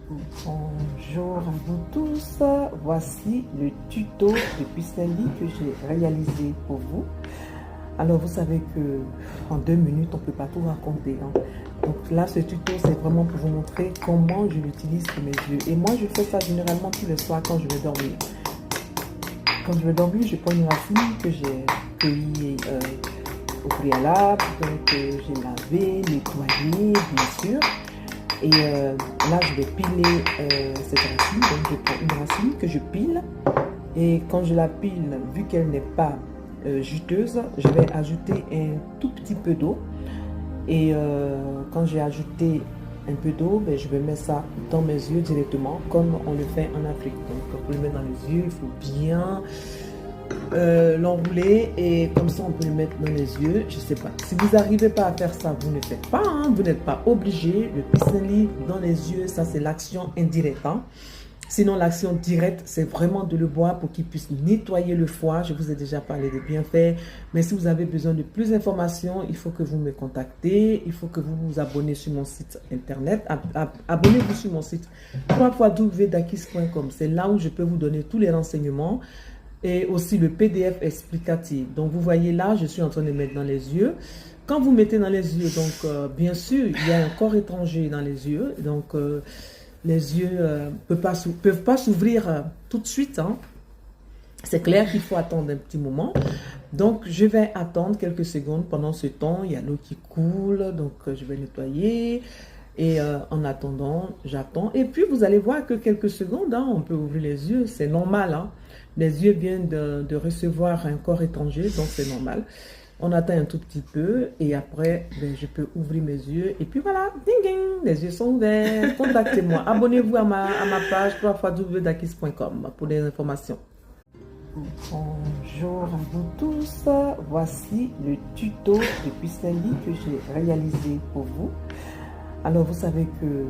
Bonjour à vous tous, voici le tuto de pissenlit que j'ai réalisé pour vous. Alors vous savez que en 2 minutes on ne peut pas tout raconter, hein. Donc là ce tuto c'est vraiment pour vous montrer comment je l'utilise pour mes yeux. Et moi je fais ça généralement tous les soirs quand je vais dormir. Quand je vais dormir, je prends une racine que j'ai cueillie au préalable, donc j'ai lavé, nettoyé bien sûr. Et là, je vais piler cette racine. Donc, je prends une racine que je pile. Et quand je la pile, vu qu'elle n'est pas juteuse, je vais ajouter un tout petit peu d'eau. Et quand j'ai ajouté un peu d'eau, ben, je vais mettre ça dans mes yeux directement, comme on le fait en Afrique. Donc, pour le mettre dans les yeux, il faut bien l'enrouler et comme ça on peut le mettre dans les yeux. Je sais pas, si vous n'arrivez pas à faire ça, vous ne faites pas, hein, vous n'êtes pas obligé. Le pissenlit dans les yeux, ça c'est l'action indirecte, hein. Sinon l'action directe c'est vraiment de le boire pour qu'il puisse nettoyer le foie. Je vous ai déjà parlé des bienfaits, mais si vous avez besoin de plus d'informations, il faut que vous me contactez, il faut que vous vous abonnez sur mon site internet. Abonnez-vous sur mon site www.dakis.com. c'est là où je peux vous donner tous les renseignements et aussi le PDF explicatif. Donc vous voyez là, je suis en train de mettre dans les yeux. Quand vous mettez dans les yeux, donc bien sûr, il y a un corps étranger dans les yeux. Donc les yeux ne peuvent pas s'ouvrir tout de suite, hein. C'est clair qu'il faut attendre un petit moment. Donc je vais attendre quelques secondes. Pendant ce temps, il y a l'eau qui coule. Donc je vais nettoyer. Et en attendant, j'attends. Et puis, vous allez voir que quelques secondes, hein, on peut ouvrir les yeux. C'est normal, hein. Les yeux viennent de recevoir un corps étranger, donc c'est normal. On attend un tout petit peu et après, ben, je peux ouvrir mes yeux. Et puis voilà, ding ding, les yeux sont ouverts. Contactez-moi. Abonnez-vous à ma page www.dakis.com pour des informations. Bonjour à vous tous. Voici le tuto de pissenlit que j'ai réalisé pour vous. Alors, vous savez que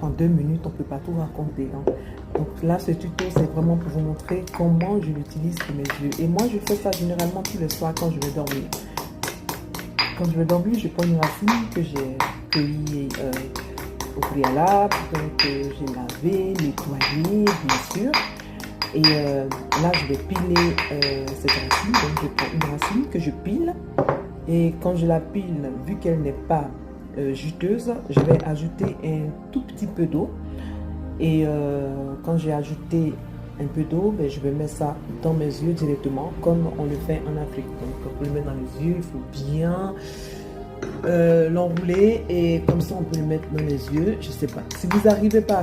en 2 minutes, on ne peut pas tout raconter, hein. Donc là, ce tuto, c'est vraiment pour vous montrer comment je l'utilise pour mes yeux. Et moi, je fais ça généralement tous les soirs quand je vais dormir. Quand je vais dormir, je prends une racine que j'ai cueillie au préalable. Donc, j'ai lavé, nettoyé, bien sûr. Et là, je vais piler cette racine. Donc, je prends une racine que je pile. Et quand je la pile, vu qu'elle n'est pas juteuse, je vais ajouter un tout petit peu d'eau. Et quand j'ai ajouté un peu d'eau, ben, je vais mettre ça dans mes yeux directement, comme on le fait en Afrique. Donc pour le mettre dans les yeux, il faut bien l'enrouler et comme ça on peut le mettre dans les yeux. Je sais pas, si vous n'arrivez pas à